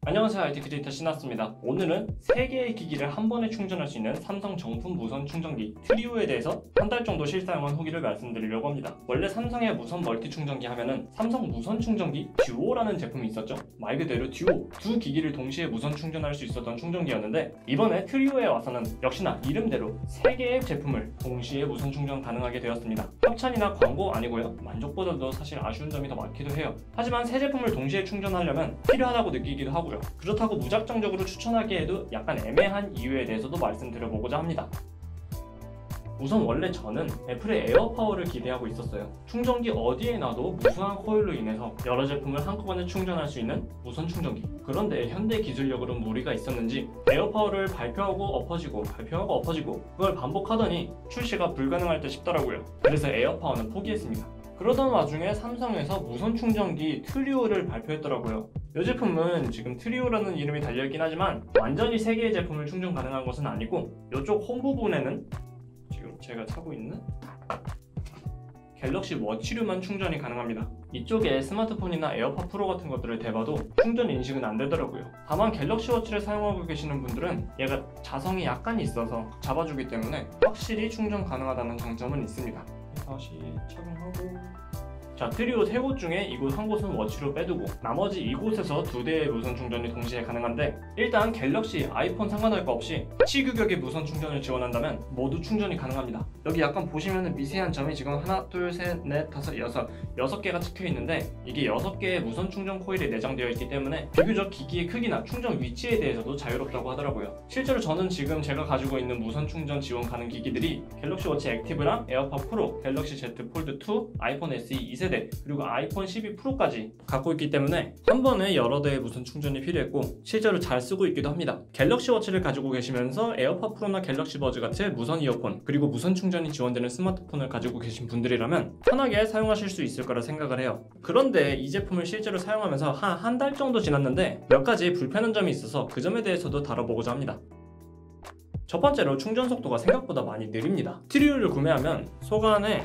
안녕하세요, IT 크리에이터 신났습니다. 오늘은 3개의 기기를 한 번에 충전할 수 있는 삼성 정품 무선 충전기 트리오에 대해서 한 달 정도 실사용한 후기를 말씀드리려고 합니다. 원래 삼성의 무선 멀티 충전기 하면은 삼성 무선 충전기 듀오라는 제품이 있었죠. 말 그대로 듀오, 두 기기를 동시에 무선 충전할 수 있었던 충전기였는데, 이번에 트리오에 와서는 역시나 이름대로 3개의 제품을 동시에 무선 충전 가능하게 되었습니다. 협찬이나 광고 아니고요, 만족보다도 사실 아쉬운 점이 더 많기도 해요. 하지만 새 제품을 동시에 충전하려면 필요하다고 느끼기도 하고요. 그렇다고 무작정적으로 추천하기에도 약간 애매한 이유에 대해서도 말씀드려보고자 합니다. 우선 원래 저는 애플의 에어파워를 기대하고 있었어요. 충전기 어디에 놔도 무수한 코일로 인해서 여러 제품을 한꺼번에 충전할 수 있는 무선 충전기. 그런데 현대 기술력으로는 무리가 있었는지 에어파워를 발표하고 엎어지고 발표하고 엎어지고 그걸 반복하더니 출시가 불가능할 듯 싶더라고요. 그래서 에어파워는 포기했습니다. 그러던 와중에 삼성에서 무선 충전기 트리오를 발표했더라고요. 이 제품은 지금 트리오라는 이름이 달려있긴 하지만 완전히 3개의 제품을 충전 가능한 것은 아니고, 이쪽 홈 부분에는 지금 제가 차고 있는 갤럭시 워치류만 충전이 가능합니다. 이쪽에 스마트폰이나 에어팟 프로 같은 것들을 대봐도 충전 인식은 안 되더라고요. 다만 갤럭시 워치를 사용하고 계시는 분들은 얘가 자성이 약간 있어서 잡아주기 때문에 확실히 충전 가능하다는 장점은 있습니다. 다시 착용하고, 자, 트리오 3곳 중에 이곳 한 곳은 워치로 빼두고 나머지 이곳에서 2대의 무선 충전이 동시에 가능한데, 일단 갤럭시, 아이폰 상관할 거 없이 치규격의 무선 충전을 지원한다면 모두 충전이 가능합니다. 여기 약간 보시면 미세한 점이 지금 하나, 둘, 셋, 넷, 다섯, 여섯 개가 찍혀 있는데, 이게 6개의 무선 충전 코일이 내장되어 있기 때문에 비교적 기기의 크기나 충전 위치에 대해서도 자유롭다고 하더라고요. 실제로 저는 지금 제가 가지고 있는 무선 충전 지원 가능 기기들이 갤럭시 워치 액티브랑 에어팟 프로, 갤럭시 Z 폴드 2, 아이폰 SE 2세대, 그리고 아이폰 12 프로까지 갖고 있기 때문에 한 번에 여러 대의 무선 충전이 필요했고 실제로 잘 쓰고 있기도 합니다. 갤럭시 워치를 가지고 계시면서 에어팟 프로나 갤럭시 버즈 같은 무선 이어폰, 그리고 무선 충전이 지원되는 스마트폰을 가지고 계신 분들이라면 편하게 사용하실 수 있을 거라 생각을 해요. 그런데 이 제품을 실제로 사용하면서 한 달 정도 지났는데 몇 가지 불편한 점이 있어서 그 점에 대해서도 다뤄보고자 합니다. 첫 번째로 충전 속도가 생각보다 많이 느립니다. 트리오를 구매하면 속안에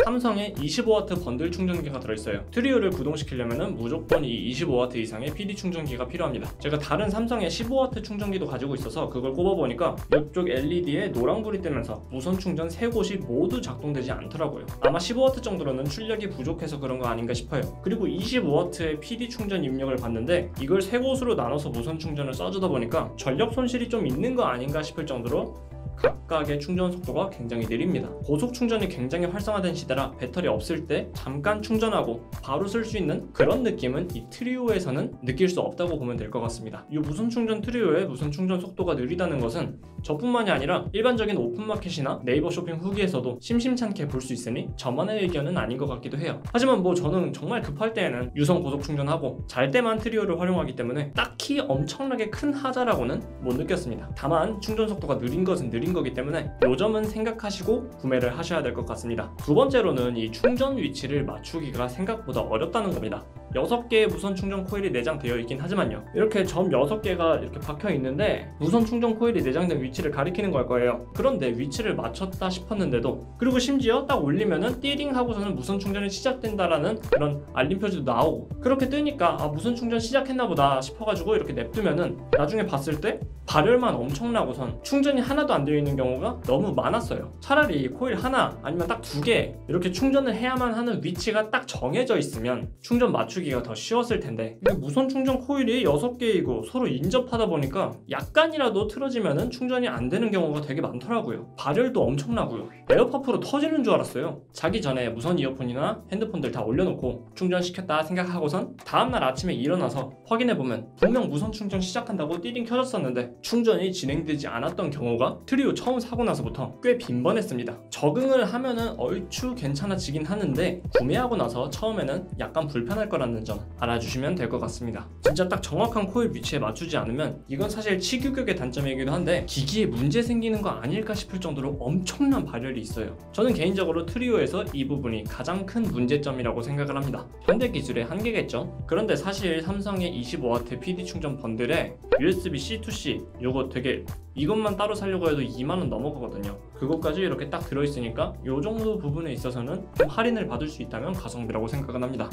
삼성의 25W 번들 충전기가 들어있어요. 트리오를 구동시키려면 무조건 이 25W 이상의 PD 충전기가 필요합니다. 제가 다른 삼성의 15W 충전기도 가지고 있어서 그걸 꼽아보니까 이쪽 LED에 노란불이 뜨면서 무선 충전 3곳이 모두 작동되지 않더라고요. 아마 15W 정도로는 출력이 부족해서 그런 거 아닌가 싶어요. 그리고 25W의 PD 충전 입력을 봤는데 이걸 3곳으로 나눠서 무선 충전을 써주다 보니까 전력 손실이 좀 있는 거 아닌가 싶을 정도로 각각의 충전 속도가 굉장히 느립니다. 고속 충전이 굉장히 활성화된 시대라 배터리 없을 때 잠깐 충전하고 바로 쓸 수 있는 그런 느낌은 이 트리오에서는 느낄 수 없다고 보면 될 것 같습니다. 이 무선 충전 트리오의 무선 충전 속도가 느리다는 것은 저뿐만이 아니라 일반적인 오픈마켓이나 네이버 쇼핑 후기에서도 심심찮게 볼 수 있으니 저만의 의견은 아닌 것 같기도 해요. 하지만 저는 정말 급할 때에는 유선 고속 충전하고 잘 때만 트리오를 활용하기 때문에 딱히 엄청나게 큰 하자라고는 못 느꼈습니다. 다만 충전 속도가 느린 것은 느린 거기 때문에 이 점은 생각하시고 구매를 하셔야 될 것 같습니다. 두 번째로는 이 충전 위치를 맞추기가 생각보다 어렵다는 겁니다. 6개의 무선 충전 코일이 내장되어 있긴 하지만요, 이렇게 점 6개가 이렇게 박혀 있는데 무선 충전 코일이 내장된 위치를 가리키는 걸 거예요. 그런데 위치를 맞췄다 싶었는데도, 그리고 심지어 딱 올리면은 띠링 하고서는 무선 충전이 시작된다라는 그런 알림 표지도 나오고, 그렇게 뜨니까 무선 충전 시작했나 보다 싶어가지고 이렇게 냅두면은 나중에 봤을 때 발열만 엄청나고선 충전이 하나도 안 되어 있는 경우가 너무 많았어요. 차라리 코일 하나 아니면 딱 2개 이렇게 충전을 해야만 하는 위치가 딱 정해져 있으면 충전 맞추기가 더 쉬웠을 텐데, 무선 충전 코일이 6개이고 서로 인접하다 보니까 약간이라도 틀어지면은 충전이 안 되는 경우가 되게 많더라고요. 발열도 엄청나고요. 에어팟 프로 터지는 줄 알았어요. 자기 전에 무선 이어폰이나 핸드폰들 다 올려놓고 충전시켰다 생각하고선 다음날 아침에 일어나서 확인해보면 분명 무선 충전 시작한다고 띠링 켜졌었는데 충전이 진행되지 않았던 경우가 트리오 처음 사고 나서부터 꽤 빈번했습니다. 적응을 하면은 얼추 괜찮아지긴 하는데 구매하고 나서 처음에는 약간 불편할 거라는 점 알아주시면 될 것 같습니다. 진짜 딱 정확한 코일 위치에 맞추지 않으면 이건 사실 치규격의 단점이기도 한데 기기에 문제 생기는 거 아닐까 싶을 정도로 엄청난 발열이 있어요. 저는 개인적으로 트리오에서 이 부분이 가장 큰 문제점이라고 생각을 합니다. 현대 기술의 한계겠죠? 그런데 사실 삼성의 25W PD 충전 번들에 USB-C to C 요거 되게, 이것만 따로 사려고 해도 2만원 넘어가거든요. 그것까지 이렇게 딱 들어있으니까 요 정도 부분에 있어서는 좀 할인을 받을 수 있다면 가성비라고 생각은 합니다.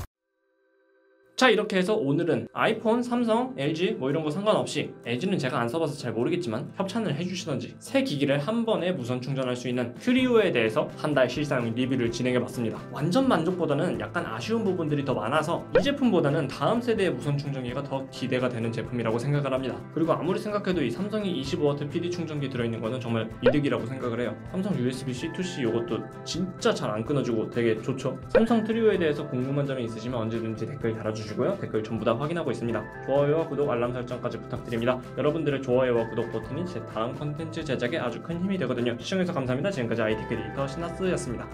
자, 이렇게 해서 오늘은 아이폰, 삼성, LG 뭐 이런 거 상관없이, LG는 제가 안 써봐서 잘 모르겠지만 협찬을 해주시던지 새 기기를 한 번에 무선 충전할 수 있는 트리오에 대해서 한 달 실사용 리뷰를 진행해봤습니다. 완전 만족보다는 약간 아쉬운 부분들이 더 많아서 이 제품보다는 다음 세대의 무선 충전기가 더 기대가 되는 제품이라고 생각을 합니다. 그리고 아무리 생각해도 이 삼성이 25W PD 충전기 들어있는 거는 정말 이득이라고 생각을 해요. 삼성 USB-C to C 이것도 진짜 잘 안 끊어지고 되게 좋죠. 삼성 트리오에 대해서 궁금한 점이 있으시면 언제든지 댓글 달아주시고요. 댓글 전부 다 확인하고 있습니다. 좋아요와 구독, 알람 설정까지 부탁드립니다. 여러분들의 좋아요와 구독 버튼이 제 다음 컨텐츠 제작에 아주 큰 힘이 되거든요. 시청해주셔서 감사합니다. 지금까지 IT 크리에이터 신하스였습니다.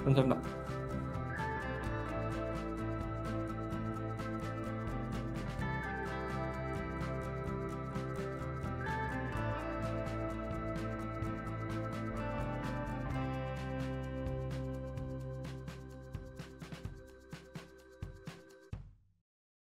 감사합니다.